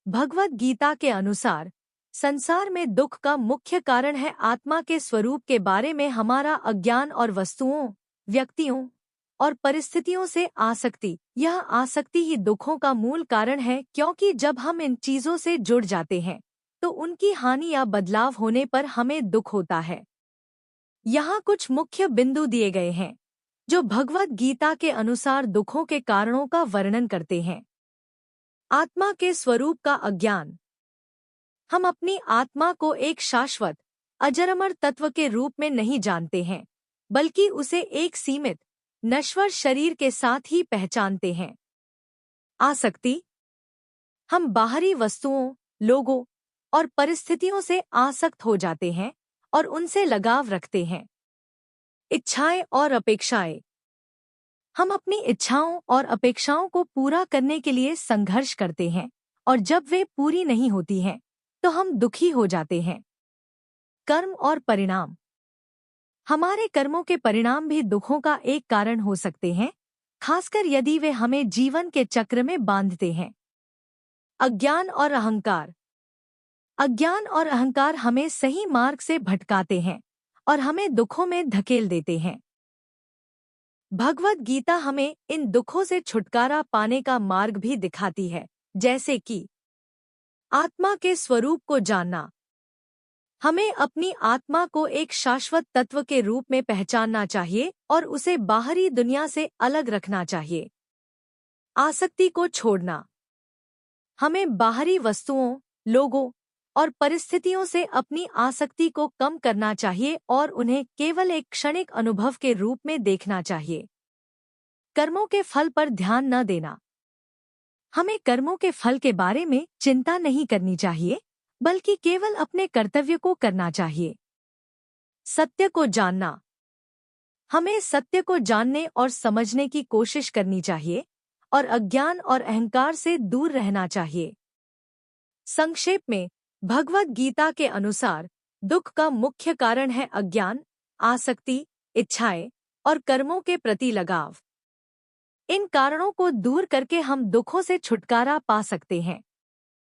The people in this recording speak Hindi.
भगवद गीता के अनुसार संसार में दुख का मुख्य कारण है आत्मा के स्वरूप के बारे में हमारा अज्ञान और वस्तुओं, व्यक्तियों और परिस्थितियों से आसक्ति। यह आसक्ति ही दुखों का मूल कारण है, क्योंकि जब हम इन चीजों से जुड़ जाते हैं तो उनकी हानि या बदलाव होने पर हमें दुख होता है। यहाँ कुछ मुख्य बिंदु दिए गए हैं जो भगवद गीता के अनुसार दुखों के कारणों का वर्णन करते हैं। आत्मा के स्वरूप का अज्ञान। हम अपनी आत्मा को एक शाश्वत, अजरमर तत्व के रूप में नहीं जानते हैं, बल्कि उसे एक सीमित, नश्वर शरीर के साथ ही पहचानते हैं। आसक्ति। हम बाहरी वस्तुओं, लोगों और परिस्थितियों से आसक्त हो जाते हैं और उनसे लगाव रखते हैं। इच्छाएं और अपेक्षाएं। हम अपनी इच्छाओं और अपेक्षाओं को पूरा करने के लिए संघर्ष करते हैं और जब वे पूरी नहीं होती हैं तो हम दुखी हो जाते हैं। कर्म और परिणाम। हमारे कर्मों के परिणाम भी दुखों का एक कारण हो सकते हैं, खासकर यदि वे हमें जीवन के चक्र में बांधते हैं। अज्ञान और अहंकार। अज्ञान और अहंकार हमें सही मार्ग से भटकाते हैं और हमें दुखों में धकेल देते हैं। भगवद गीता हमें इन दुखों से छुटकारा पाने का मार्ग भी दिखाती है, जैसे कि आत्मा के स्वरूप को जानना। हमें अपनी आत्मा को एक शाश्वत तत्व के रूप में पहचानना चाहिए और उसे बाहरी दुनिया से अलग रखना चाहिए। आसक्ति को छोड़ना। हमें बाहरी वस्तुओं, लोगों और परिस्थितियों से अपनी आसक्ति को कम करना चाहिए और उन्हें केवल एक क्षणिक अनुभव के रूप में देखना चाहिए। कर्मों के फल पर ध्यान न देना। हमें कर्मों के फल के बारे में चिंता नहीं करनी चाहिए, बल्कि केवल अपने कर्तव्य को करना चाहिए। सत्य को जानना। हमें सत्य को जानने और समझने की कोशिश करनी चाहिए और अज्ञान और अहंकार से दूर रहना चाहिए। संक्षेप में, भगवद गीता के अनुसार दुख का मुख्य कारण है अज्ञान, आसक्ति, इच्छाएं और कर्मों के प्रति लगाव। इन कारणों को दूर करके हम दुखों से छुटकारा पा सकते हैं।